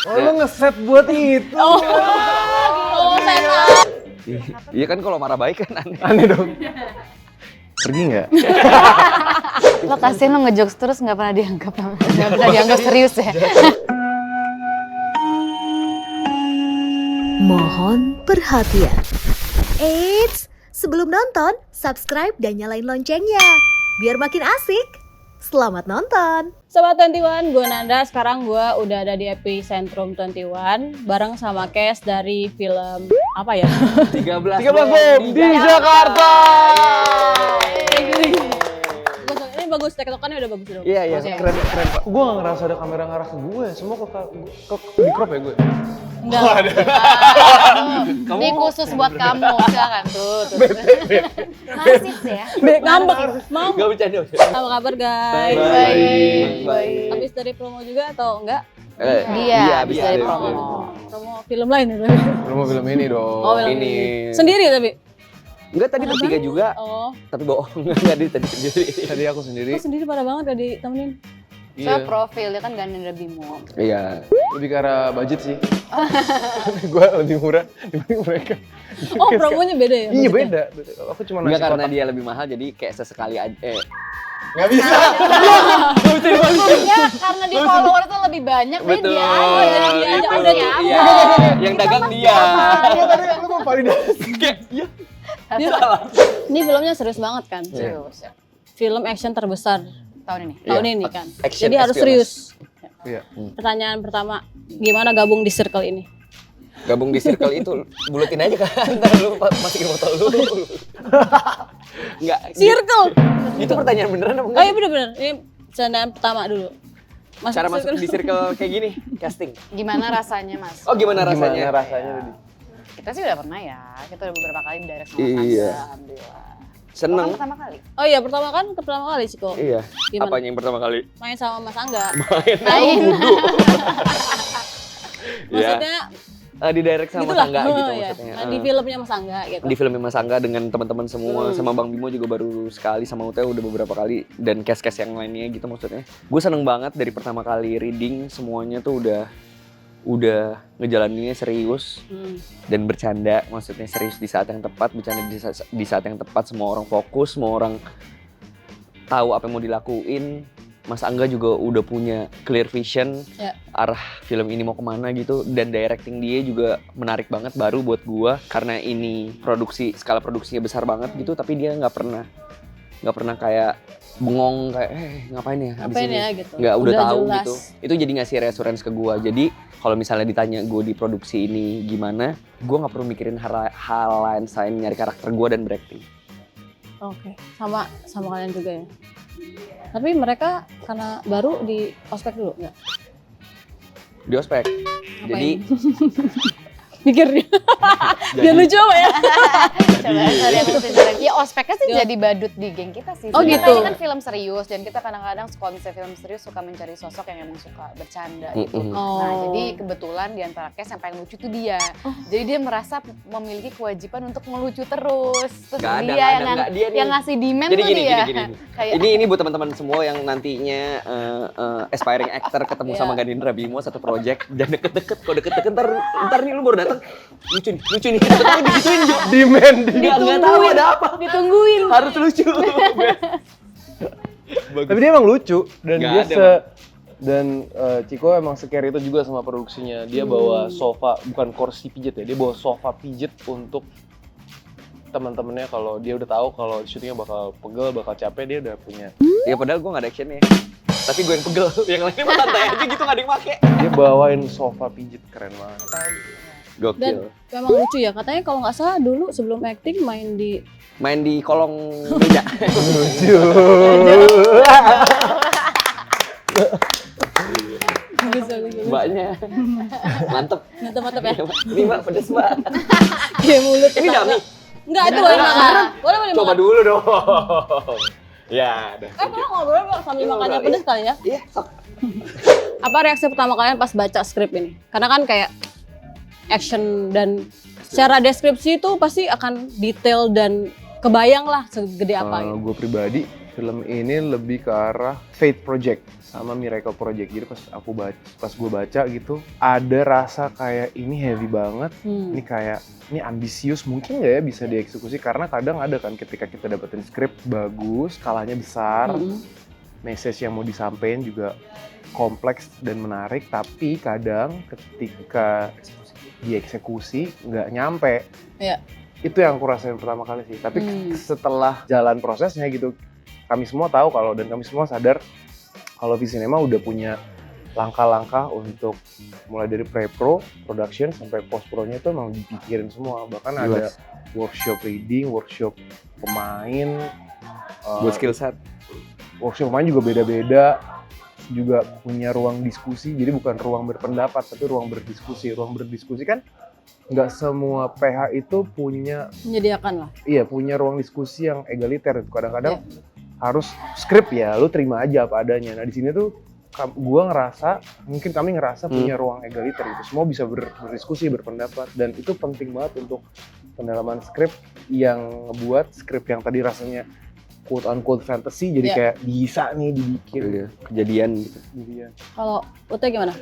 Oh, lo ngeset buat itu. Oh, setan. Iya kan kalau marah baik kan aneh. Aneh dong. Pergi nggak? Lo kasihan lo ngejokes terus nggak pernah dianggap serius ya. Mohon perhatian. Eits, sebelum nonton, subscribe dan nyalain loncengnya. Biar makin asik. Selamat nonton. Sobat 21, gue Nanda. Sekarang gue udah ada di Epicentrum 21 bareng sama Kes dari film apa ya? 13 bom di Jakarta. Ini bagus, tektokannya udah bagus dong. Iya, Keren Pak. Gue nggak ngerasa ada kamera ngarah ke gue. Semua ke di crop ya gue. Enggak. Ini khusus buat kamu, silakan tuh. Masif ya. Ngambek, mau? Gak bercanda. Apa kabar guys? Baik. Habis dari promo juga atau enggak? Dia habis dari promo. Promo film lain ya? Belum mau film ini dong. Oh, film Ini. Sendiri tapi? Enggak, tadi bertiga juga. Oh, Tapi bohong. Enggak, tadi sendiri. Tadi aku sendiri. lo sendiri parah banget gak ditemenin? Soalnya profil dia kan Gandendra Bimo. Iya. Lebih ke arah budget sih. Gue lebih murah dibanding mereka. Oh, promonya beda ya? Iya maksudnya? beda. Aku cuma Enggak nasi karena kotak. dia lebih mahal jadi kayak sesekali aja. Nggak bisa. Maksudnya karena di follower tuh lebih banyak, Betul. dia aja. Dia aja Sama udah siapa? Iya. Yang dagang dia. Iya tadi lu mau validasi. Ini filmnya serius banget kan? Serius ya. Film action terbesar Tahun ini. tahun Iya. ini kan. Action Jadi harus espionage. serius. Iya. Pertanyaan pertama, gimana gabung di circle ini? Gabung di circle itu bulutin aja kan. Ntar lu masukin foto lu. Enggak. Circle! Itu pertanyaan beneran apa Oh enggak? iya bener-bener, ini pertanyaan pertama dulu. Cara masuk di circle kayak gini, casting. Gimana rasanya, Mas? Oh gimana rasanya? Gimana rasanya tadi? Kita sih udah pernah ya. Kita udah beberapa kali direct sama Iya. Tanda, alhamdulillah. Seneng. Kan pertama kali. Oh iya, pertama kali sih kok. Iya. Gimana? Apanya yang pertama kali? Main sama Mas Angga. Main. Maksudnya Di direct sama gitulah. Tangga gitu Iya. maksudnya. Nah, di filmnya Mas Angga gitu. Di filmnya Mas Angga dengan teman-teman semua, sama Bang Bimo juga baru sekali, sama Ute udah beberapa kali, dan cast-cast yang lainnya gitu maksudnya. Gue seneng banget dari pertama kali reading semuanya tuh udah ngejalaninnya serius dan bercanda, maksudnya serius di saat yang tepat, bercanda di saat yang tepat, semua orang fokus, semua orang tahu apa yang mau dilakuin. Mas Angga juga udah punya clear vision arah film ini mau kemana gitu, dan directing dia juga menarik banget baru buat gua karena ini skala produksinya besar banget gitu, tapi dia nggak pernah kayak bengong kayak ngapain ya abis Ngapain ini ya, gitu. nggak udah tahu jelas. gitu. Itu jadi ngasih reassurance ke gua. Jadi kalau misalnya ditanya gue di produksi ini gimana, gua nggak perlu mikirin hal lain selain nyari karakter gua dan berakting. Oke, sama kalian juga ya. Tapi mereka karena baru di ospek dulu nggak? Di ospek. Jadi Mikir dia. Dia lucu apa ya? Coba sorry aku sejarah. Ya ospeknya sih jadi badut di geng kita sih. Oh, Sebenarnya gitu. Ini kan film serius dan kita kadang-kadang konsep film serius suka mencari sosok yang emang suka bercanda gitu. Oh. Nah jadi kebetulan di antara cast yang paling lucu tuh dia. Jadi dia merasa memiliki kewajiban untuk ngelucu terus. Terus Nggak ada, dia nggak. Dia nih. yang ngasih demand Jadi tuh gini. dia. Kayak Ini buat teman-teman semua yang nantinya aspiring actor ketemu sama Gandendra Bimo satu project, jangan deket-deket. Kalau deket-deket ntar nih lu baru datang lucu nih. Tapi digituin Jo. Demand. Nggak tahu ada apa. ditungguin. Harus lucu. Tapi dia emang lucu dan Nggak dia ada, Ciko emang secare itu juga sama produksinya. Dia bawa sofa, bukan kursi pijet ya, dia bawa sofa pijet untuk teman-temannya kalau dia udah tahu kalau syutingnya bakal pegel, bakal capek, dia udah punya. Ya padahal gue nggak ada actionnya. Tapi gue yang pegel, yang lainnya mah santai aja gitu, nggak ada yang make. Dia bawain sofa pijet, keren banget. Dan Gokil. memang lucu ya, katanya kalau nggak salah dulu sebelum acting main di Main di kolong meja. Lucu. Mbaknya. Mantep. mantep ya. Ini mbak pedes mbak. Kayak mulut. Ini dami. Enggak, itu boleh makan. Boleh Coba makan. dulu dong. Ya, udah. Boleh ngobrol Pak, sambil makannya pedes kali ya. Iya, sok. Apa reaksi pertama kalian pas baca skrip ini? Karena kan kayak action dan secara deskripsi itu pasti akan detail dan kebayang lah segede apa gitu. Gue pribadi film ini lebih ke arah Fate Project sama Miracle Project. Jadi pas gue baca gitu, ada rasa kayak ini heavy banget, ini ambisius, mungkin nggak ya bisa dieksekusi, karena kadang ada kan ketika kita dapetin skrip bagus, skalanya besar, message yang mau disampaikan juga kompleks dan menarik, tapi kadang ketika dieksekusi nggak nyampe. Iya. Itu yang aku rasain pertama kali sih. Tapi setelah jalan prosesnya gitu, kami semua tahu dan kami semua sadar kalau Visinema udah punya langkah-langkah untuk mulai dari pre-pro, production, sampai post-pro-nya itu emang dipikirin semua. Bahkan ada workshop reading, workshop pemain, Buat skill set. workshop pemain juga beda-beda, juga punya ruang diskusi. Jadi bukan ruang berpendapat, tapi ruang berdiskusi. Ruang berdiskusi kan nggak semua PH itu punya, Menyediakan lah. iya, punya ruang diskusi yang egaliter. Kadang-kadang harus skrip ya, lu terima aja apa adanya. Nah di sini tuh kami ngerasa punya ruang egaliter gitu. Semua bisa berdiskusi, berpendapat, dan itu penting banget untuk pendalaman skrip yang ngebuat skrip yang tadi rasanya quote unquote fantasy jadi kayak bisa nih dibikin. Iya, kejadian gitu. Kalau Ute gimana?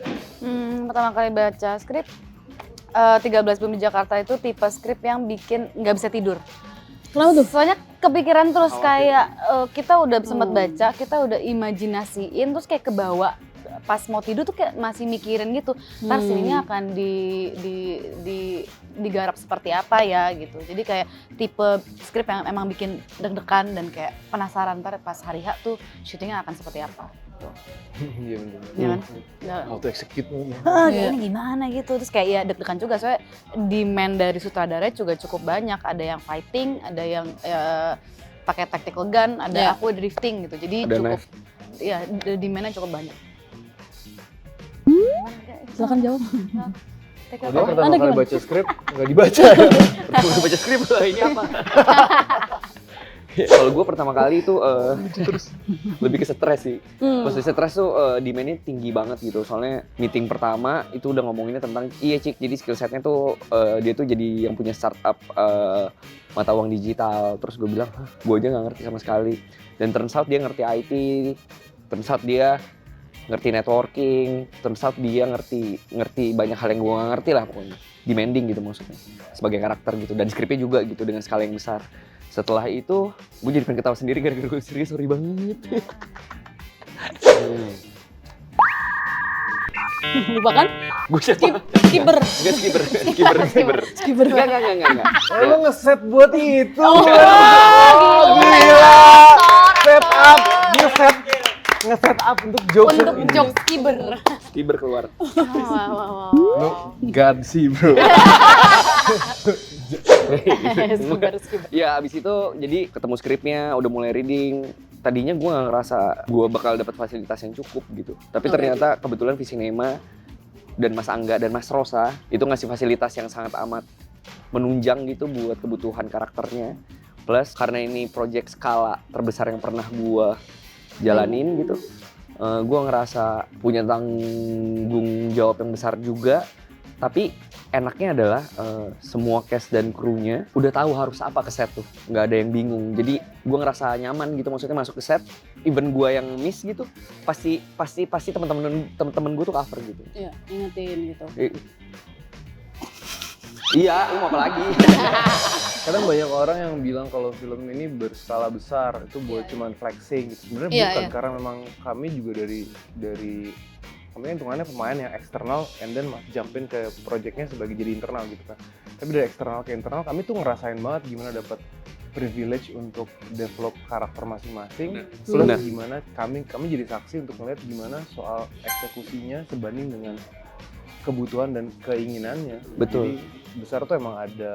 Pertama kali baca skrip 13 Bom di Jakarta itu tipe skrip yang bikin nggak bisa tidur. Kenapa tuh? Soalnya kepikiran terus kayak kita udah sempat baca, kita udah imajinasiin, terus kayak kebawa pas mau tidur tuh kayak masih mikirin gitu. Ntar sininya akan digarap seperti apa ya gitu. Jadi kayak tipe skrip yang emang bikin deg-degan dan kayak penasaran ntar pas hari H tuh syutingnya akan seperti apa. Iya bener. Iya kan? How to execute Ini gimana gitu, terus kayak ya deg-degan juga soalnya demand dari sutradara juga cukup banyak, ada yang fighting, ada yang pakai tactical gun, ada aku drifting gitu, jadi Ada cukup, knife. ya demandnya cukup banyak. Silakan jawab. Dia pertama Anda kali gimana? baca skrip nggak dibaca. Pertama baca skrip lah, ini apa? Kalau gue pertama kali itu lebih ke stres sih. Pas stres tuh demand-nya tinggi banget gitu. Soalnya meeting pertama itu udah ngomonginnya tentang iya Cik, jadi skill setnya tuh dia tuh jadi yang punya startup mata uang digital. Terus gue bilang, gue aja nggak ngerti sama sekali. Dan turns out dia ngerti IT, turns out dia ngerti networking, turns out dia ngerti banyak hal yang gue nggak ngerti lah pokoknya. Demanding gitu maksudnya, sebagai karakter gitu. Dan skripnya juga gitu dengan skala yang besar. Setelah itu, gue jadi pengen ketawa sendiri gara-gara gue serius, sorry banget. Lupa kan? Gue siapa? Skipper. Enggak skipper. Enggak. Lo ngeset buat itu. Gila. Set up, dia nge-set up untuk jokes. Untuk jokes kiber. Skipper keluar. Wow. Lo God sih bro. Skiber. Ya abis itu jadi ketemu skripnya, udah mulai reading. Tadinya gue gak ngerasa gue bakal dapat fasilitas yang cukup gitu. Tapi ternyata kebetulan Visinema dan Mas Angga dan Mas Rosa itu ngasih fasilitas yang sangat amat menunjang gitu buat kebutuhan karakternya. Plus karena ini project skala terbesar yang pernah gue jalanin gitu. Gue ngerasa punya tanggung jawab yang besar juga. Tapi enaknya adalah semua cast dan krunya udah tahu harus apa ke set tuh, nggak ada yang bingung. Jadi gue ngerasa nyaman gitu, maksudnya masuk ke set, even gue yang miss gitu, pasti teman-teman gue tuh cover gitu. Iya, ingetin gitu. Iya, lu mau apa lagi? Kadang banyak orang yang bilang kalau film ini berskala besar itu buat cuman flexing gitu. Sebenarnya bukan, karena memang kami juga dari kami hitungannya pemain yang eksternal and then jumpin ke projectnya sebagai jadi internal gitu kan. Tapi dari eksternal ke internal kami tuh ngerasain banget gimana dapat privilege untuk develop karakter masing-masing. Plus gimana kami jadi saksi untuk ngeliat gimana soal eksekusinya sebanding dengan kebutuhan dan keinginannya. Betul. Jadi besar tuh emang ada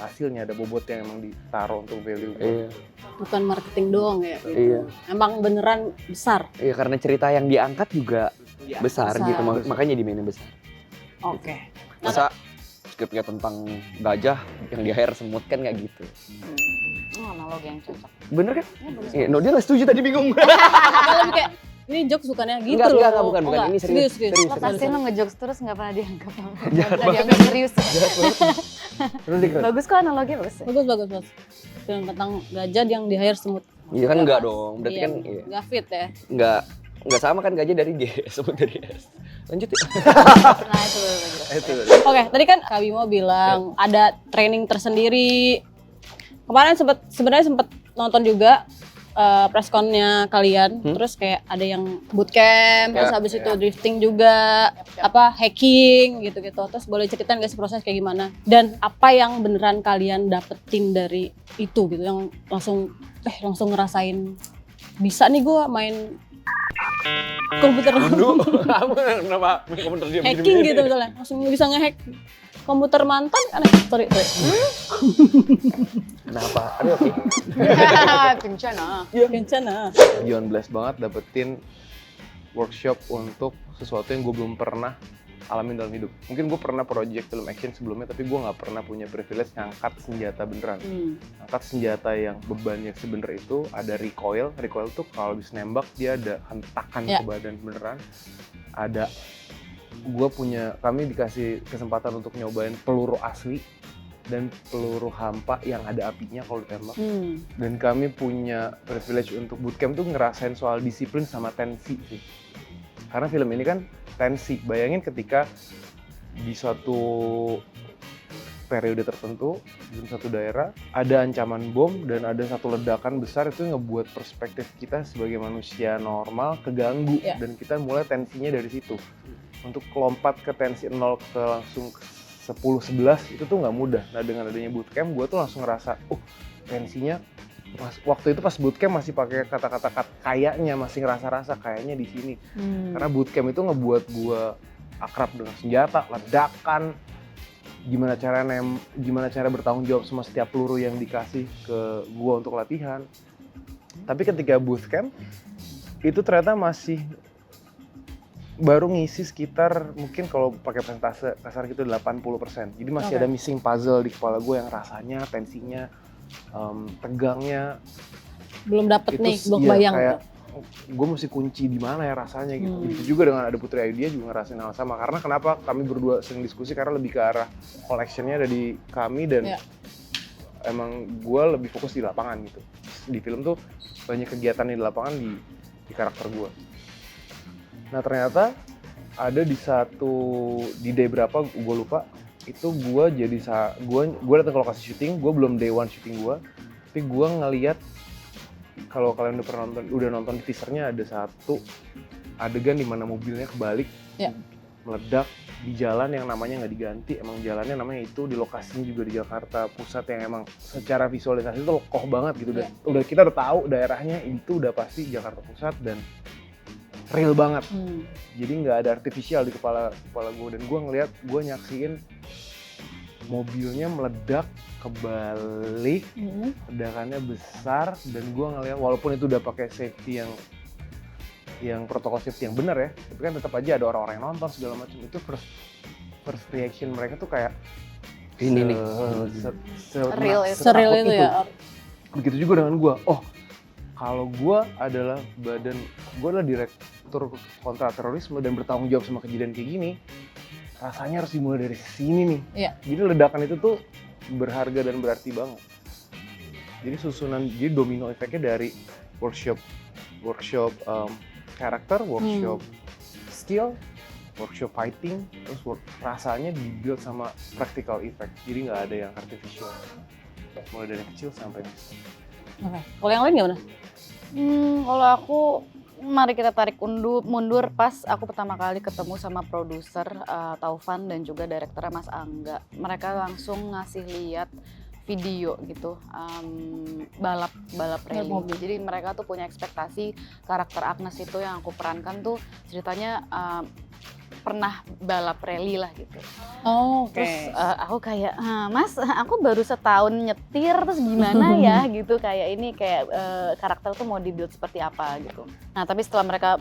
hasilnya, ada bobot yang emang ditaruh untuk value. Iya. Bukan marketing doang ya. Iya. Emang beneran besar. Iya, karena cerita yang diangkat juga besar gitu, Besar. makanya demandnya besar. Oke. Masa skripnya tentang gajah yang di air semut kan nggak gitu. Analogi yang cocok. Bener kan? Iya, no, dia nggak setuju tadi bingung. Kalau lebih kayak ini jokes bukannya gitu loh. Enggak, bukan. Ini serius. Lo pasti lo ngejokes terus nggak pernah dianggap. Jahat Nggak pernah dianggap serius. Terus dikira, Bagus kok analoginya bagus. Bagus. Film tentang gajah yang di hire semut. Iya kan enggak dong, berarti Iya, kan nggak fit ya. enggak sama kan gajah dari G sama dari S. Lanjut ya. Nah itu bener. Itu. Oke, tadi kan Kak Bimo bilang ada training tersendiri. Kemarin sebenarnya sempet nonton juga press con-nya kalian. Terus kayak ada yang bootcamp, terus habis itu drifting juga, apa hacking gitu-gitu. Terus boleh ceritain nggak sih proses kayak gimana? Dan apa yang beneran kalian dapetin dari itu gitu, yang langsung ngerasain bisa nih gue main komputer Aduh, kamu kenapa komputer dia hacking gitu misalnya, langsung bisa ngehack komputer mantan kan? Sorry. Kenapa? Aduh, oke. Kencana. Kencana. Beyond blessed banget dapetin workshop untuk sesuatu yang gue belum pernah alamin dalam hidup. Mungkin gue pernah project film action sebelumnya, tapi gue nggak pernah punya privilege ngangkat senjata beneran. Angkat senjata yang bebannya sebener itu ada recoil. Recoil tuh kalau habis nembak dia ada hentakan ke badan beneran. Ada kami dikasih kesempatan untuk nyobain peluru asli dan peluru hampa yang ada apinya kalau ditembak. Dan kami punya privilege untuk bootcamp tuh ngerasain soal disiplin sama tensi sih. Karena film ini kan tensi. Bayangin ketika di suatu periode tertentu, di satu daerah, ada ancaman bom dan ada satu ledakan besar, itu ngebuat perspektif kita sebagai manusia normal keganggu. Dan kita mulai tensinya dari situ. Untuk lompat ke tensi 0 ke langsung 10-11 itu tuh nggak mudah. Nah dengan adanya bootcamp, gue tuh langsung ngerasa, tensinya waktu itu pas bootcamp masih pakai kata-kata kayaknya, masih ngerasa-rasa kayaknya di sini. Karena bootcamp itu ngebuat gue akrab dengan senjata, ledakan, gimana cara bertanggung jawab sama setiap peluru yang dikasih ke gue untuk latihan. Tapi ketika bootcamp itu ternyata masih baru ngisi sekitar, mungkin kalau pakai persentase kasar gitu 80%. Jadi masih ada missing puzzle di kepala gue yang rasanya, tensinya, tegangnya Belum dapet nih, belum iya, bayang kayak gitu. gue mesti kunci di mana ya rasanya gitu. Begitu juga dengan ada Putri Ayu, dia juga ngerasain hal sama. Karena kenapa kami berdua sering diskusi, karena lebih ke arah collectionnya ada di kami dan emang gue lebih fokus di lapangan gitu. Di film tuh banyak kegiatan di lapangan di karakter gue. Nah ternyata ada di day berapa gue lupa, itu gue gue datang ke lokasi syuting, gue belum day one syuting gue, tapi gue ngeliat, kalau kalian udah nonton di teasernya, ada satu adegan di mana mobilnya kebalik, meledak di jalan yang namanya nggak diganti. Emang jalannya namanya itu, di lokasinya juga di Jakarta Pusat yang emang secara visualisasi itu kokoh banget gitu. Dan udah kita udah tahu daerahnya itu udah pasti Jakarta Pusat dan real banget. Jadi nggak ada artifisial di kepala gue. Dan gue ngeliat, gue nyaksiin mobilnya meledak kebalik, ledakannya besar, dan gue ngeliat walaupun itu udah pakai safety yang protokol safety yang benar ya, tapi kan tetap aja ada orang-orang yang nonton segala macam. Itu first reaction mereka tuh kayak ini nih Seril itu ya. Begitu juga dengan gue. Kalau gue adalah direktur kontra terorisme dan bertanggung jawab sama kejadian kayak gini, rasanya harus dimulai dari sini nih. Jadi ledakan itu tuh berharga dan berarti banget. Jadi domino efeknya dari workshop karakter, workshop skill, workshop fighting, terus rasanya dibuild sama practical effect. Jadi nggak ada yang artificial. Mulai dari kecil sampai besar. Kalau yang lain gimana? Kalau aku, mari kita tarik mundur pas aku pertama kali ketemu sama produser Taufan dan juga direkturnya Mas Angga. Mereka langsung ngasih lihat video gitu, balap rally. Jadi mereka tuh punya ekspektasi karakter Agnes itu yang aku perankan tuh ceritanya pernah balap rally lah gitu. Terus aku kayak, Mas, aku baru setahun nyetir, terus gimana ya gitu, kayak ini karakter tuh mau dibuild seperti apa gitu. Nah tapi setelah mereka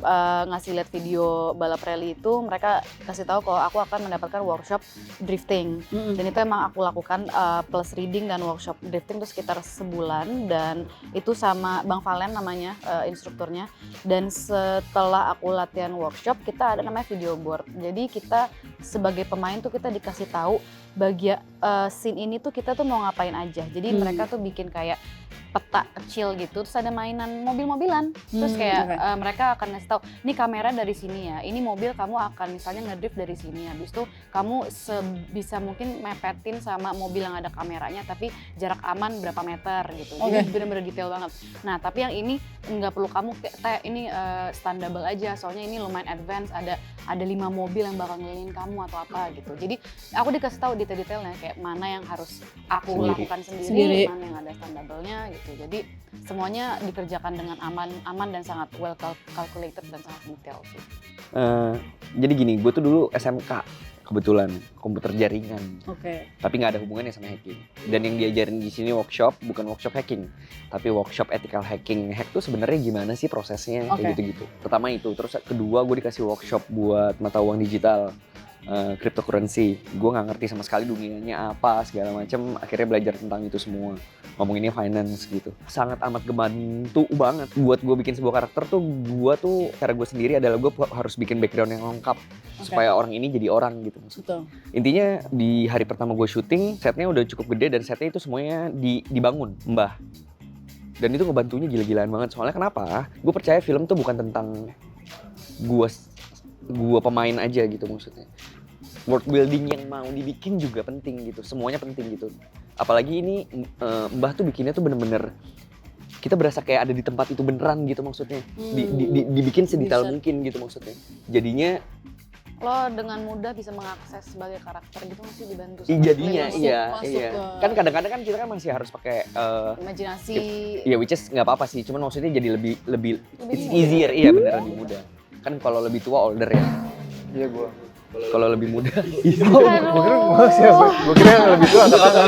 ngasih lihat video balap rally itu, mereka kasih tahu kalau aku akan mendapatkan workshop drifting. Dan itu emang aku lakukan plus reading dan workshop drifting itu sekitar sebulan, dan itu sama Bang Valen namanya instrukturnya. Dan setelah aku latihan workshop, kita ada namanya video board. Jadi kita sebagai pemain tuh kita dikasih tahu bagian scene ini tuh kita tuh mau ngapain aja. Jadi mereka tuh bikin kayak peta kecil gitu, terus ada mainan mobil-mobilan. Terus kayak mereka akan ngasih tahu, ini kamera dari sini ya, ini mobil kamu akan misalnya ngedrift dari sini, habis itu kamu sebisa mungkin mepetin sama mobil yang ada kameranya, tapi jarak aman berapa meter gitu. Jadi bener-bener detail banget. Nah tapi yang ini nggak perlu kamu ini standable aja, soalnya ini lumayan advance, ada 5 mobil yang bakal ngelilingin kamu atau apa gitu. Jadi aku dikasih tahu detail-detailnya kayak mana yang harus aku lakukan sendiri, mana yang ada standable-nya gitu. Jadi semuanya dikerjakan dengan aman dan sangat well calculated dan sangat detail sih. Jadi gini, gue tuh dulu SMK kebetulan komputer jaringan. Tapi nggak ada hubungannya sama hacking. Dan yang diajarin di sini workshop bukan workshop hacking, tapi workshop ethical hacking. Hack tuh sebenarnya gimana sih prosesnya kayak gitu-gitu. Pertama itu, terus kedua gue dikasih workshop buat mata uang digital. Cryptocurrency, gue nggak ngerti sama sekali dunianya apa segala macam, akhirnya belajar tentang itu semua, ngomonginnya finance gitu, sangat amat ngebantu banget buat gue bikin sebuah karakter tuh. Gue tuh cara gue sendiri adalah gue harus bikin background yang lengkap supaya orang ini jadi orang gitu maksudnya. Intinya di hari pertama gue syuting, setnya udah cukup gede dan setnya itu semuanya dibangun Mbah. Dan itu ngebantunya gila-gilaan banget. Soalnya kenapa? Gue percaya film tuh bukan tentang gue pemain aja gitu maksudnya. World building yang mau dibikin juga penting gitu, semuanya penting gitu. Apalagi ini Mbah tuh bikinnya tuh bener-bener kita berasa kayak ada di tempat itu beneran gitu maksudnya. Dibikin sedetail mungkin gitu maksudnya. Jadinya lo dengan mudah bisa mengakses sebagai karakter gitu, masih dibantu sama jadinya masuk kan kadang-kadang kan kita kan masih harus pakai imajinasi. Iya, which is nggak apa-apa sih, cuman maksudnya jadi lebih it's easier, iya beneran lebih mudah. Kan kalau lebih tua older ya. Iya gue. Kalau lebih muda. Gue kira yang lebih tua atau kan?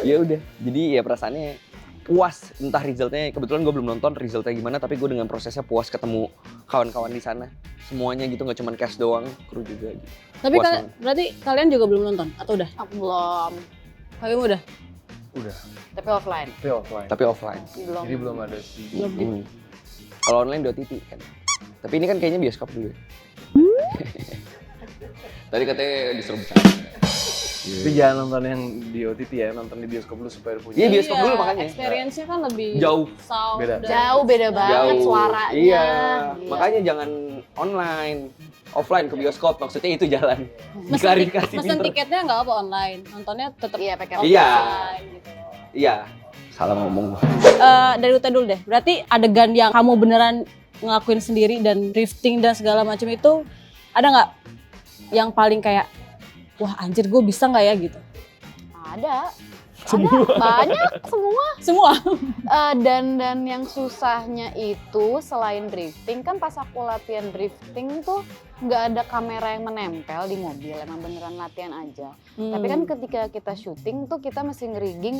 Ya udah, jadi ya perasaannya puas. Entah resultnya, kebetulan gue belum nonton resultnya gimana, tapi gue dengan prosesnya puas ketemu kawan-kawan di sana. Semuanya gitu, nggak cuma cast doang, kru juga. Gitu. Tapi berarti kalian juga belum nonton atau udah? Aku belum. Kalian udah? Udah. Tapi offline. Tapi offline. Belum. Jadi belum ada sih. Ini. Kalau online di OTT kan. Tapi ini kan kayaknya bioskop dulu ya. Tadi katanya disuruh bercanda. Tapi jangan nonton yang di OTT ya, nonton di bioskop dulu supaya punya. Iya, bioskop dulu makanya. Experience-nya kan lebih Jauh. sound Beda. dan- Jauh beda banget suaranya. Iya. Gila. Makanya jangan online, offline ke bioskop, maksudnya itu jalan. Diklarifikasi Mesen pinter. tiketnya nggak apa online, nontonnya tetap Iya, pakai Iya. offline gitu. Iya. Salah ngomong. Dari Uta dulu deh. Berarti adegan yang kamu beneran ngelakuin sendiri dan drifting dan segala macam itu ada nggak yang paling kayak wah anjir gue bisa nggak ya gitu? Ada. Banyak Semua. Dan yang susahnya itu selain drifting kan pas aku latihan drifting tuh nggak ada kamera yang menempel di mobil, emang beneran latihan aja. Tapi kan ketika kita syuting tuh kita mesti ngerigging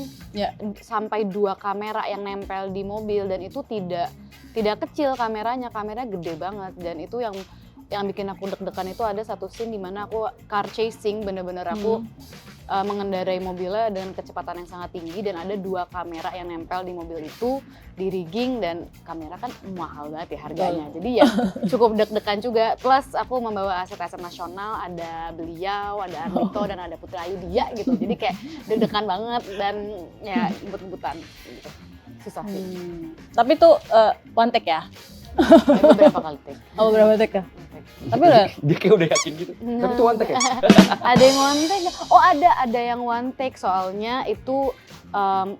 sampai 2 kamera yang nempel di mobil, dan itu tidak kecil kameranya gede banget. Dan itu yang bikin aku deg-degan itu ada satu scene dimana aku car chasing, bener-bener aku mengendarai mobilnya dengan kecepatan yang sangat tinggi, dan ada 2 kamera yang nempel di mobil itu, di rigging, dan kamera kan mahal banget ya harganya. Jadi ya cukup deg-degan juga. Plus aku membawa aset-aset nasional, ada beliau, ada Ardhito, dan ada Putri Ayudhya gitu. Jadi kayak deg-degan banget dan ya ngebut-ngebutan gitu. Susah sih. Tapi tuh one take ya? Beberapa kali take. Oh berapa take ya? Tapi udah. Dia kayak udah yakin gitu. Tapi itu one take ya? Ada yang one take? Oh ada yang one take, soalnya itu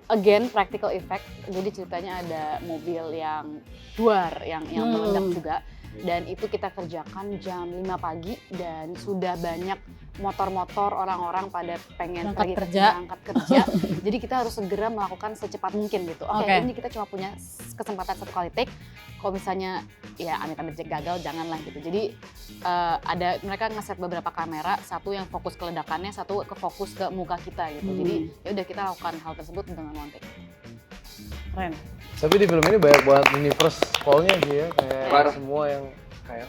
again practical effect. Jadi ceritanya ada mobil yang duar yang meledak juga, dan itu kita kerjakan jam 5 pagi dan sudah banyak motor-motor orang-orang pada pengen berangkat kerja. Jadi kita harus segera melakukan secepat mungkin gitu. Oke, ini kita cuma punya kesempatan 1 kali take. Kalau misalnya ya amit-amit gagal, janganlah gitu. Jadi mereka ngeset beberapa kamera, satu yang fokus ke ledakannya, satu ke fokus ke muka kita gitu. Jadi ya udah kita lakukan hal tersebut dengan one take. Keren. Tapi di film ini banyak banget universe call-nya sih ya, kayak Parah. semua yang kayak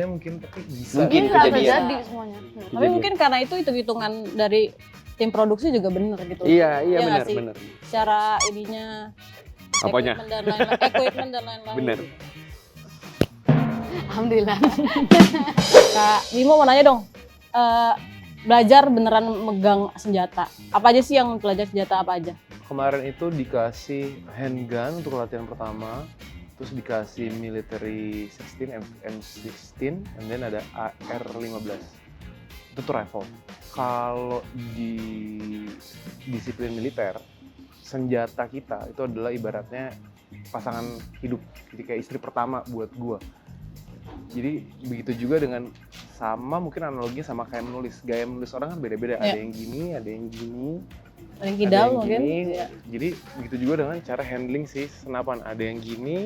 mungkin tapi bisa. Mungkin Bisa kejadian. terjadi semuanya. Tapi mungkin karena itu hitung-hitungan dari tim produksi juga bener gitu. Iya nggak sih? benar. Secara ininya, Apanya? equipment dan lain-lain. Bener. Gitu. Alhamdulillah. Kak Bimo mau nanya dong, belajar beneran megang senjata. Apa aja sih yang belajar senjata apa aja? Kemarin itu dikasih handgun untuk latihan pertama, terus dikasih military 16 M16, and then ada AR-15. Itu tuh rifle. Kalau di disiplin militer, senjata kita itu adalah ibaratnya pasangan hidup, jadi kayak istri pertama buat gua. Jadi begitu juga dengan sama mungkin analoginya sama kayak menulis. Gaya menulis orang kan beda-beda, ada yang gini, ada yang gini, Ada yang ada kidal yang mungkin. gini. Iya. Jadi begitu juga dengan cara handling si senapan. Ada yang gini,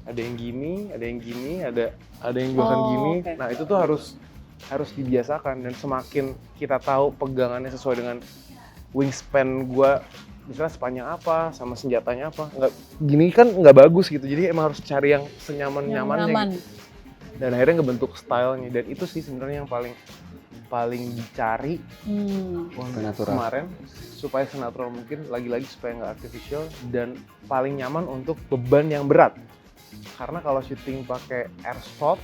ada yang gini, ada yang gini, ada yang bahkan Oh, gini. oke. Nah, itu tuh harus dibiasakan, dan semakin kita tahu pegangannya sesuai dengan wingspan gua, misalnya sepanjang apa, sama senjatanya apa. Nggak, gini kan nggak bagus gitu. Jadi emang harus cari yang senyaman-nyamannya Nyaman. gitu. Dan akhirnya ngebentuk stylenya, dan itu sih sebenarnya yang paling dicari untuk Natural. kemarin, supaya senatural mungkin, lagi-lagi supaya nggak artificial, dan paling nyaman untuk beban yang berat. Karena kalau syuting pakai airsoft,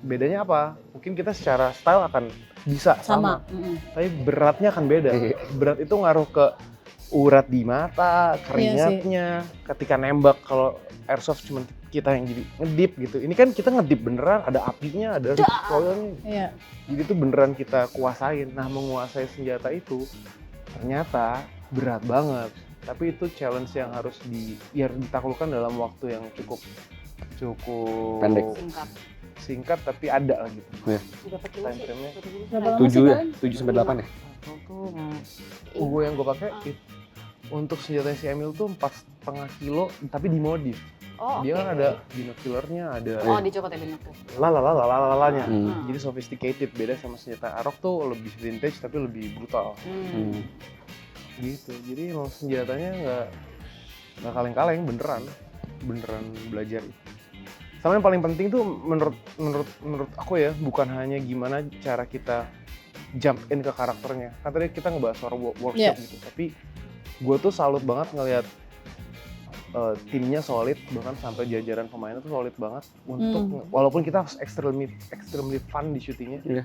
bedanya apa? Mungkin kita secara style akan bisa sama, tapi beratnya akan beda. Berat itu ngaruh ke urat di mata, keringatnya, ketika nembak. Kalau airsoft cuma kita yang jadi ngedip gitu. Ini kan kita ngedip beneran, ada apinya, ada recoilnya. Iya. Jadi itu beneran kita kuasain. Nah, menguasai senjata itu ternyata berat banget. Tapi itu challenge yang harus ditaklukkan dalam waktu yang cukup Pendek. singkat, tapi ada lah gitu. Iya. Time frame-nya. 7 ya? 7 sampai 8 ya? Gue yang gue pakai untuk senjata si Emil tuh 4,5 kilo, tapi dimodif. Oh, Dia oke. kan ada binocularnya, ada Oh, dicopot ya binokul. lalalalalalanya. Hmm. Jadi sophisticated, beda sama senjata Arok tuh lebih vintage tapi lebih brutal. Gitu. Jadi emang senjatanya nggak kaleng-kaleng, beneran belajar. Sama yang paling penting tuh menurut aku ya, bukan hanya gimana cara kita jump in ke karakternya. Kan tadi kita ngebahas soal workshop gitu, tapi gue tuh salut banget ngelihat timnya solid, bahkan sampai jajaran pemainnya tuh solid banget untuk walaupun kita harus extremely fun di syutingnya. Iya.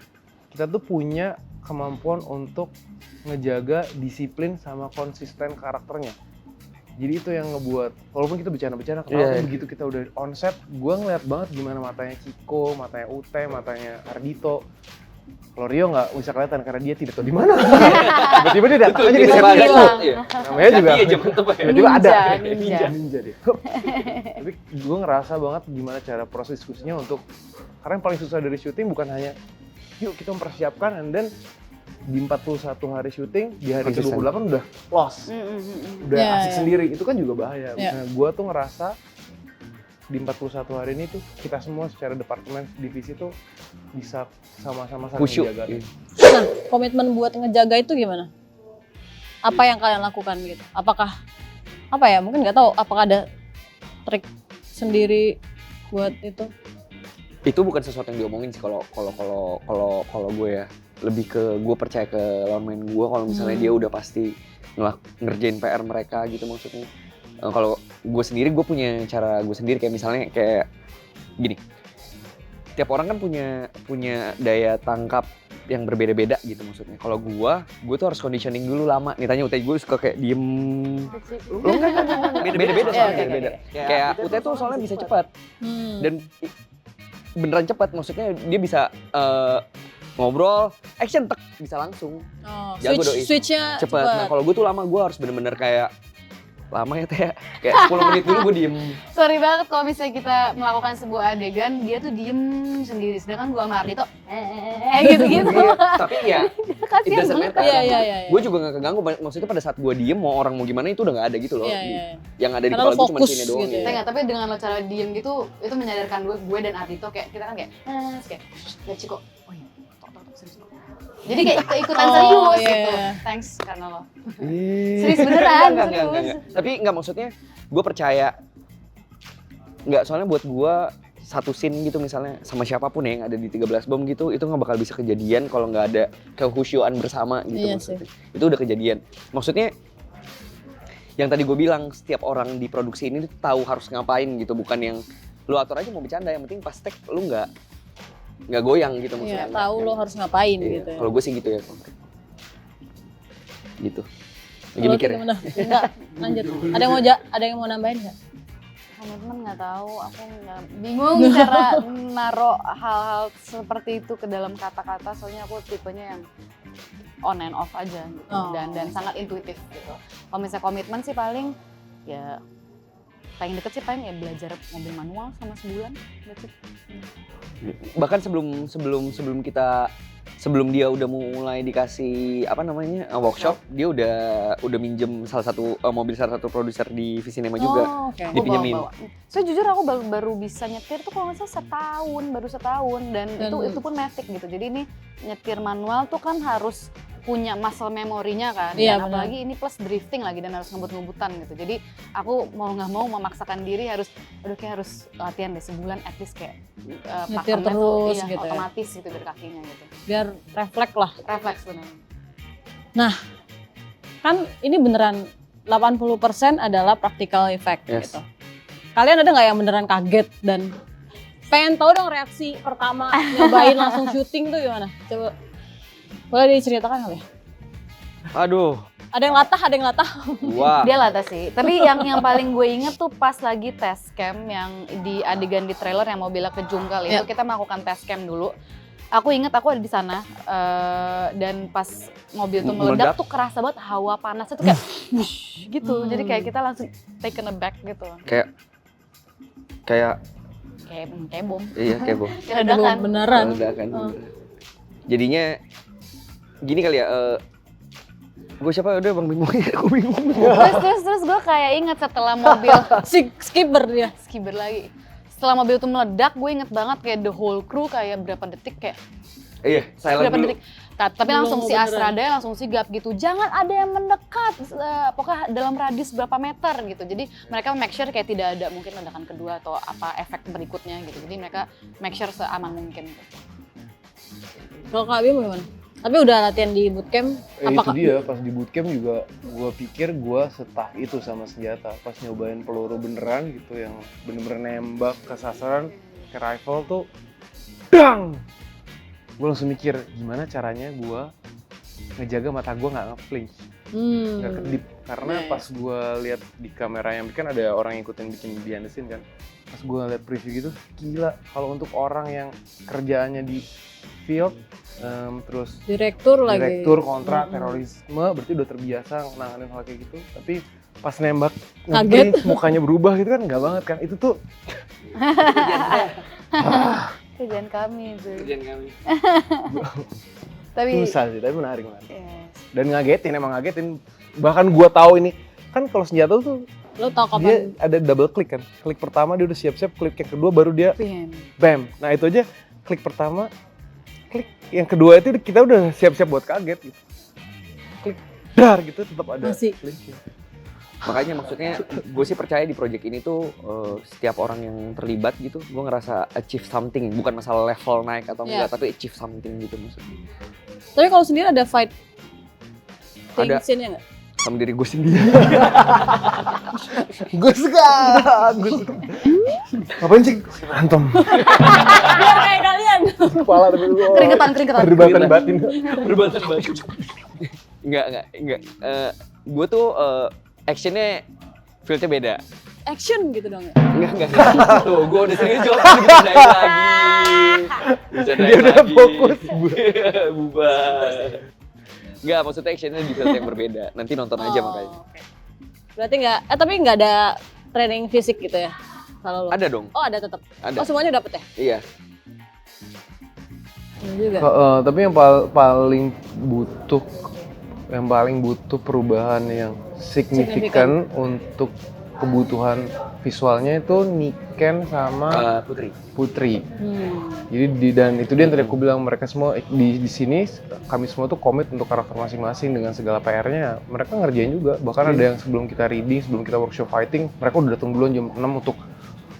Kita tuh punya kemampuan untuk ngejaga disiplin sama konsisten karakternya. Jadi itu yang ngebuat, walaupun kita bercanda-bercanda, Iya. begitu kita udah on set, gue ngeliat banget gimana matanya Ciko, matanya Ute, matanya Ardito. Kalau Rio nggak bisa kelihatan karena dia tidak tahu di mana. Tiba-tiba dia datang aja di set Hilang. itu. Iya. Namanya juga Iya, jam itu, Pak. tiba-tiba ada. Ninja. Dia. Tapi gue ngerasa banget gimana cara proses diskusinya untuk, karena yang paling susah dari syuting bukan hanya yuk kita mempersiapkan, and then di 41 hari syuting, di hari Konsisten. ke-28 udah lost. Udah Iya, asik iya. sendiri, itu kan juga bahaya. Iya. Nah, gue tuh ngerasa di 41 hari ini tuh kita semua secara departemen divisi tuh bisa sama-sama saling Khusyuk. menjaga. Nah, komitmen buat ngejaga itu gimana? Apa yang kalian lakukan gitu? Apakah apa ya? Mungkin nggak tahu. Apakah ada trik sendiri buat itu? Itu bukan sesuatu yang diomongin sih kalau gue ya. Lebih ke gue percaya ke lawan main gue kalau misalnya dia udah pasti ngerjain PR mereka gitu maksudnya. Kalau gue sendiri, gue punya cara gue sendiri, kayak misalnya kayak gini. Tiap orang kan punya daya tangkap yang berbeda-beda gitu maksudnya. Kalau gue tuh harus conditioning dulu lama. Nih tanya Ute, gue suka kayak diem. Beda-beda soalnya, beda-beda. Kayak Ute tuh soalnya bisa cepat. Dan beneran cepat, maksudnya dia bisa ngobrol, action, tek, bisa langsung. Oh, Jago doi. switch-nya Cepet. Nah kalau gue tuh lama, gue harus bener-bener kayak lama ya Teh, kayak 10 menit dulu gue diem. Sorry banget kalau misalnya kita melakukan sebuah adegan, dia tuh diem sendiri. Sedangkan gua sama Ardito, gitu-gitu. Tapi ya, it Kasian doesn't banget. matter. Iya. Gue juga gak keganggu, maksudnya pada saat gue diem mau orang mau gimana itu udah gak ada gitu loh. Iya. Yang ada di Karena kepala lo gue cuma fokus sini doang. gitu Gitu. ya. Enggak, tapi dengan lo cara diem gitu, itu menyadarkan gue dan Ardito kayak kita kan kayak, kayak, lihat Ciko, oh iya, tok, serius. Jadi kayak ikutan Oh, serius iya. gitu. Thanks karena lo. Serius Serius beneran, Enggak. serius. Tapi enggak, maksudnya gue percaya. Enggak, soalnya buat gue satu scene gitu misalnya sama siapapun ya yang ada di 13 bom gitu, itu nggak bakal bisa kejadian kalau nggak ada kehusyuan bersama gitu Iya maksudnya. Itu udah kejadian. Maksudnya yang tadi gue bilang, setiap orang di produksi ini tahu harus ngapain gitu, bukan yang lu atur aja mau bercanda, yang penting pas take lu nggak nggak goyang gitu Iya, maksudnya. tahu lo harus ngapain Iya, gitu ya. kalau gue sih gitu ya. Gitu. Lagi Kalau mikir ya. gimana? Enggak, lanjut. Ada yang mau nambahin nggak? Komitmen nggak tahu, aku nggak bingung cara naro hal-hal seperti itu ke dalam kata-kata, soalnya aku tipenya yang on and off aja gitu. Oh. dan sangat intuitif gitu. Kalau misalnya komitmen sih paling ya paling deket sih paling ya belajar mobil manual sama sebulan. That's it. Bahkan sebelum dia udah mulai dikasih apa namanya workshop, dia udah minjem mobil salah satu produser di Visinema juga. Oh, oke. Aku Dipinjemin. bawa. So jujur aku baru bisa nyetir tuh kalau nggak salah baru setahun dan itu pun Mavic gitu. Jadi ini nyetir manual tuh kan harus punya muscle memorinya kan. Iya, Dan benar. apalagi ini plus drifting lagi dan harus ngebut-ngebutan gitu. Jadi aku mau nggak mau memaksakan diri kayak harus latihan deh sebulan at least kayak Nyetir pakemnya terus iya, gitu ya. otomatis gitu dari kakinya gitu. Biar refleks lah. Refleks benar. Kan ini beneran 80% adalah practical effect Yes. gitu. Kalian ada nggak yang beneran kaget dan pengen tahu dong reaksi pertama nyobain langsung syuting tuh gimana? Coba boleh diceritakan kali ya? Aduh, Ada yang latah. wah. Dia lata sih. Tapi yang paling gue inget tuh pas lagi test cam yang di adegan di trailer yang mobilnya kejungkal itu Yap. kita melakukan test cam dulu. Aku inget aku ada di sana dan pas mobil tuh meledak tuh kerasa banget hawa panasnya tuh kayak wush gitu. Jadi kayak kita langsung taken aback gitu. Kayak Kayak bom. iya kayak bom. Ledakan. Beneran. Ledakan. Jadinya gini kali ya, gue siapa udah Bang Bimo ya, aku bingung. Terus gue kayak inget setelah mobil Skipper dia. skiber lagi. Setelah mobil tuh meledak, gue inget banget kayak the whole crew kayak berapa detik kayak Iya, silent berapa dulu. detik. Tapi langsung si beneran. Astrada langsung sigap gitu. Jangan ada yang mendekat. Pokoknya dalam radius berapa meter gitu. Jadi mereka make sure kayak tidak ada mungkin ledakan kedua atau apa efek berikutnya gitu. Jadi mereka make sure seaman mungkin gitu. Kalau Kak Bimo gimana? Tapi udah latihan di bootcamp, Itu dia, pas di bootcamp juga gue pikir gue setah itu sama senjata. Pas nyobain peluru beneran gitu yang bener-bener nembak ke sasaran, ke rifle tuh dang! Gue langsung mikir gimana caranya gue ngejaga mata gue nggak nge-flinch, nggak kedip. Karena Iya, pas gue lihat di kamera yang kan ada orang yang ikutin bikin behind the scene kan. Pas gue lihat preview gitu, gila kalau untuk orang yang kerjaannya di field, terus direktur lagi. direktur kontra terorisme berarti udah terbiasa nanganin hal kayak gitu, tapi pas nembak Kaget. nge-flinch, mukanya berubah gitu kan nggak banget kan, itu tuh Kerjaan kami itu. Kerjaan kami. Tapi susah sih, tapi menarik. yes. Dan ngagetin, emang ngagetin. Bahkan gua tahu ini kan kalau senjata tuh Lo tau dia kapan? ada double click kan, klik pertama dia udah siap-siap, klik yang kedua baru dia Bam. bam. Nah itu aja klik pertama, klik yang kedua itu kita udah siap-siap buat kaget gitu. Klik dar gitu tetap ada Masih. flinching. Makanya maksudnya gue sih percaya di project ini tuh setiap orang yang terlibat gitu, gue ngerasa achieve something, bukan masalah level naik atau enggak, Iya. tapi achieve something gitu maksudnya. Tapi kalau sendiri ada fight Ada. scene-nya nggak? Sama diri gue sendiri. Gue suka. Ngapain sih? Berantem. Biar kayak kalian. Kepala tapi gue. Keringetan. Perdebatan batin. Berbatan batu. Enggak. Gue tuh actionnya feel-nya beda. Action gitu dong ya? Enggak. Tuh, gue udah serius jawab, bercandain lagi. Bercandain Dia udah lagi. fokus. Bubar. Enggak, maksudnya actionnya di field yang berbeda. Nanti nonton aja makanya. Oke. Berarti tapi nggak ada training fisik gitu ya? Kalau lo? Ada dong, Oh ada tetap. ada. Oh semuanya dapet ya? Iya. Iya juga. Tapi yang paling butuh perubahan yang signifikan untuk kebutuhan visualnya itu Niken sama Putri. Jadi dan itu dia yang tadi aku bilang, mereka semua di sini kami semua tuh komit untuk karakter masing-masing dengan segala PR-nya. Mereka ngerjain juga. Bahkan ada yang sebelum kita reading, sebelum kita workshop fighting, mereka udah datang duluan jam 6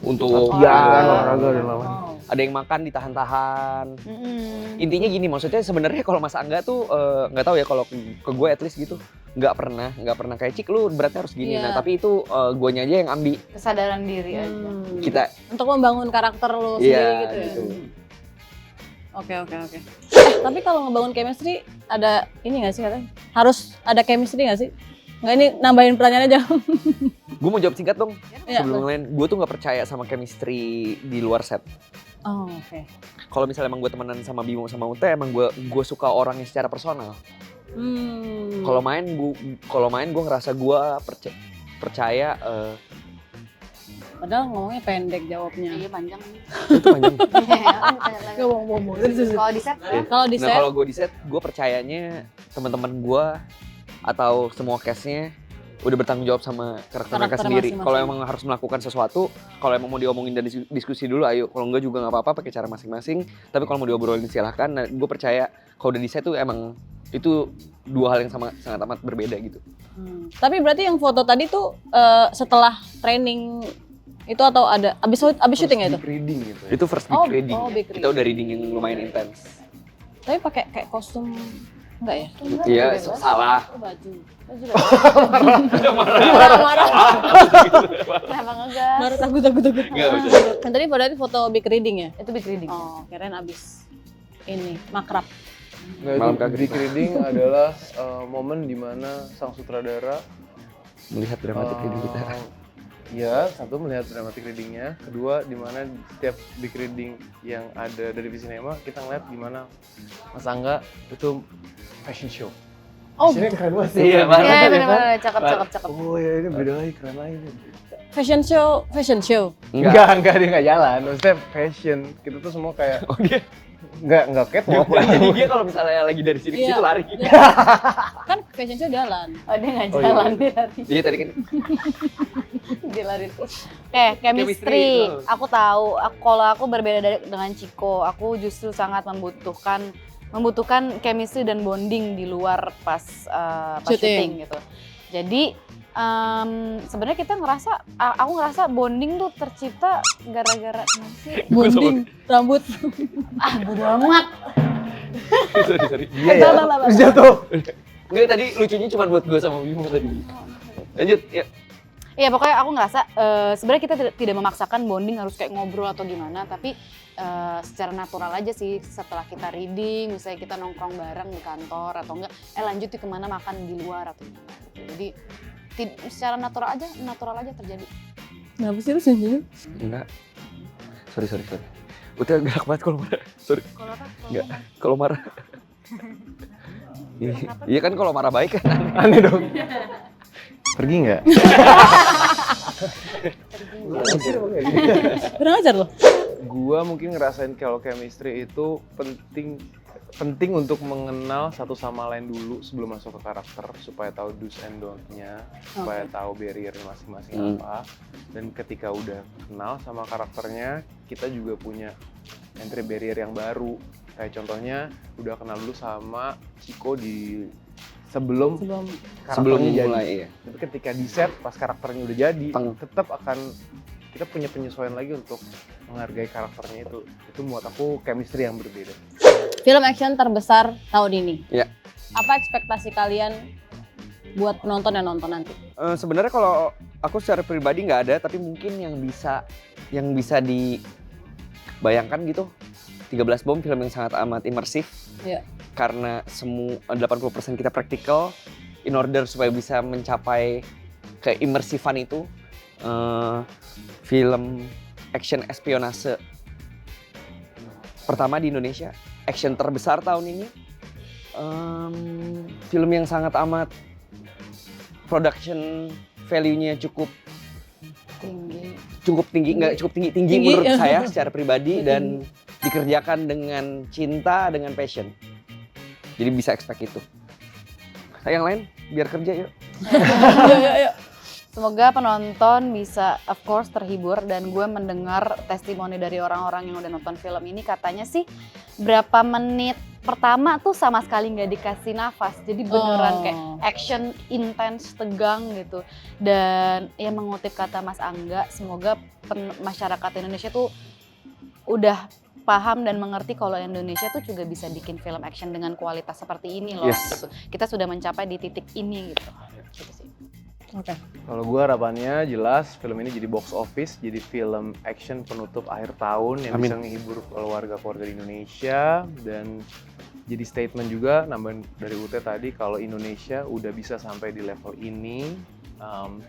untuk latihan, olahraga dan lain-lain. Ada yang makan ditahan-tahan. Intinya gini, maksudnya sebenarnya kalau Mas Angga tuh nggak tahu ya, kalau ke gue at least gitu nggak pernah kayak Cik lu beratnya harus gini. Iya. Nah tapi itu guanya aja yang ambil Kesadaran diri aja. kita. Untuk membangun karakter lo sendiri Iya gitu ya? gitu. Oke. Tapi kalau ngebangun chemistry ada ini nggak sih katanya? Harus ada chemistry nggak sih? Nggak, ini nambahin pertanyaan aja. Gue mau jawab singkat dong. Iya, Sebelum lain, gue tuh nggak percaya sama chemistry di luar set. Oh, oke. Kalau misalnya emang gue temenan sama Bimo sama Ute, emang gue suka orangnya secara personal. Kalau main gue ngerasa gue percaya Padahal ngomongnya pendek jawabnya. Iya panjang. itu panjang. Gak bohong. Kalau di set Kalau di Nah set, kalau gue di set, gue percayanya teman-teman gue atau semua cast-nya udah bertanggung jawab sama karakter mereka Karakter sendiri. masing-masing. Kalau emang harus melakukan sesuatu, kalau emang mau diomongin dan diskusi dulu, ayo. Kalau enggak juga nggak apa-apa, pakai cara masing-masing. Tapi kalau mau diobrolin silahkan. Nah, gue percaya kalau udah di set tuh emang itu dua hal yang sangat amat berbeda gitu. Tapi berarti yang foto tadi tuh setelah training itu atau ada abis syuting ya itu? Big reading gitu ya. Itu first big reading. big Kita udah reading yang lumayan intens. Tapi pakai kayak kostum enggak ya? Iya, salah. Oh, baju. marah-marah. Kenapa ngegas? Baru takut. Enggak, Kan tadi berarti foto big reading ya? Itu big reading. Oh, kirain abis ini makrab. Nah, Malam itu kaget. big reading adalah momen dimana sang sutradara Melihat dramatik reading kita. Iya, satu melihat dramatic readingnya, kedua dimana setiap big reading yang ada dari Visinema kita ngeliat gimana Mas Angga itu fashion show. Oh, Ini keren banget sih. Iya, Keren Iya banget, benar-benar cakep. Oh ya ini beda lagi, keren lagi. fashion show. Enggak dia nggak jalan. Maksudnya fashion. Kita tuh semua kayak Oh dia. enggak catwalk. Jadi dia kalau misalnya lagi dari sini ke Iya. situ lari. Kan fashion show jalan. Oh dia nggak Oh, iya. jalan dia lari. Iya tadi kan. Dia lari terus. Oke, chemistry. Chemistry. Aku tahu. Kalau aku berbeda dengan Ciko, aku justru sangat membutuhkan chemistry dan bonding di luar pas syuting gitu. Jadi sebenarnya aku ngerasa bonding tuh tercipta gara-gara apa sih? Bonding rambut. Bodo amat. Sorry. Iya ya. Terus jatuh. Enggak tadi lucunya cuma buat gue sama Bimo tadi. Lanjut ya. Iya pokoknya aku ngerasa sebenarnya kita tidak memaksakan bonding harus kayak ngobrol atau gimana, tapi secara natural aja sih setelah kita reading, misalnya kita nongkrong bareng di kantor atau enggak, lanjut yuk kemana makan di luar atau gimana gitu. Jadi secara natural aja terjadi. Kenapa sih lu senyum? Enggak. Sorry. Udah gerak banget kalau marah. Sorry. Kalau apa? Enggak. Kalau marah. Iya kan kalau marah baik kan. Aneh dong. Pergi nggak? Kurang ajar loh. Gua mungkin ngerasain kalau chemistry itu penting untuk mengenal satu sama lain dulu sebelum masuk ke karakter supaya tahu do's and don't-nya, supaya tahu barrier masing-masing apa. Dan ketika udah kenal sama karakternya, kita juga punya entry barrier yang baru. Kayak contohnya udah kenal dulu sama Ciko di sebelum karakternya jadi. mulai ya. Tapi ketika di set pas karakternya udah jadi, tetap akan kita punya penyesuaian lagi untuk menghargai karakternya itu. Itu buat aku chemistry yang berbeda. Film action terbesar tahun ini. Iya. Apa ekspektasi kalian buat penonton yang nonton nanti? Sebenarnya kalau aku secara pribadi nggak ada, tapi mungkin yang bisa dibayangkan gitu. 13 Bom film yang sangat amat imersif. Iya. Karena semua 80% kita praktikal, in order supaya bisa mencapai keimersifan itu, film action espionase pertama di Indonesia, action terbesar tahun ini, film yang sangat amat production value-nya cukup tinggi, nggak cukup tinggi menurut saya secara pribadi, dan dikerjakan dengan cinta, dengan passion. Jadi bisa expect itu. Yang lain biar kerja yuk. Yuk. Semoga penonton bisa of course terhibur, dan gue mendengar testimoni dari orang-orang yang udah nonton film ini, katanya sih berapa menit pertama tuh sama sekali nggak dikasih nafas, jadi beneran kayak action intens, tegang gitu. Dan ya mengutip kata Mas Angga, semoga masyarakat Indonesia tuh udah paham dan mengerti kalau Indonesia tuh juga bisa bikin film action dengan kualitas seperti ini loh. Yes. Gitu. Kita sudah mencapai di titik ini gitu. Gitu sih. Oke. Kalau gue harapannya jelas film ini jadi box office, jadi film action penutup akhir tahun yang bisa menghibur keluarga-keluarga di Indonesia, dan jadi statement juga nambahin dari UT tadi kalau Indonesia udah bisa sampai di level ini,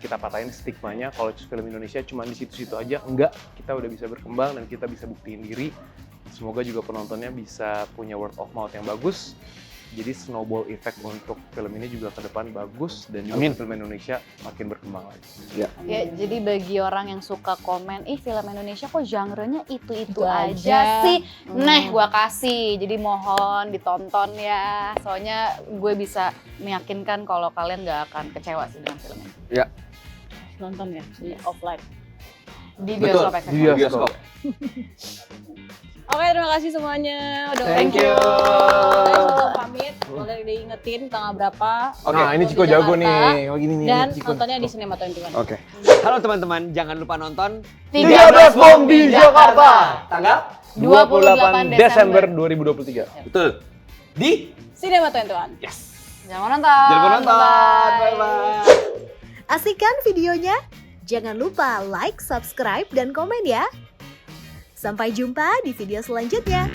kita patahin stigmanya kalau film Indonesia cuma di situ-situ aja. Enggak, kita udah bisa berkembang dan kita bisa buktiin diri. Semoga juga penontonnya bisa punya word of mouth yang bagus. Jadi snowball effect untuk film ini juga ke depan bagus, dan juga film Indonesia makin berkembang lagi. Ya, jadi bagi orang yang suka komen, film Indonesia kok genre-nya itu aja sih. Nah, gua kasih. Jadi mohon ditonton ya. Soalnya gue bisa meyakinkan kalau kalian gak akan kecewa sih dengan film ini. Ya. Nonton ya di offline. Di bioskop Di bioskop. Oke, terima kasih semuanya udah Thank you. Saya sebelum pamit, boleh diingetin tanggal berapa. Nah, ini Ciko jago nih. Oh, gini nih. Dan Ciko. nontonnya di Cinema 21. Oke. Halo teman-teman, jangan lupa nonton 13 Bom di Jakarta. tanggal 28 Desember 2023. betul di Cinema 21. Yes. Jangan nonton. Jangan lupa nonton. Bye-bye. Asik kan videonya? Jangan lupa like, subscribe, dan komen ya. Sampai jumpa di video selanjutnya.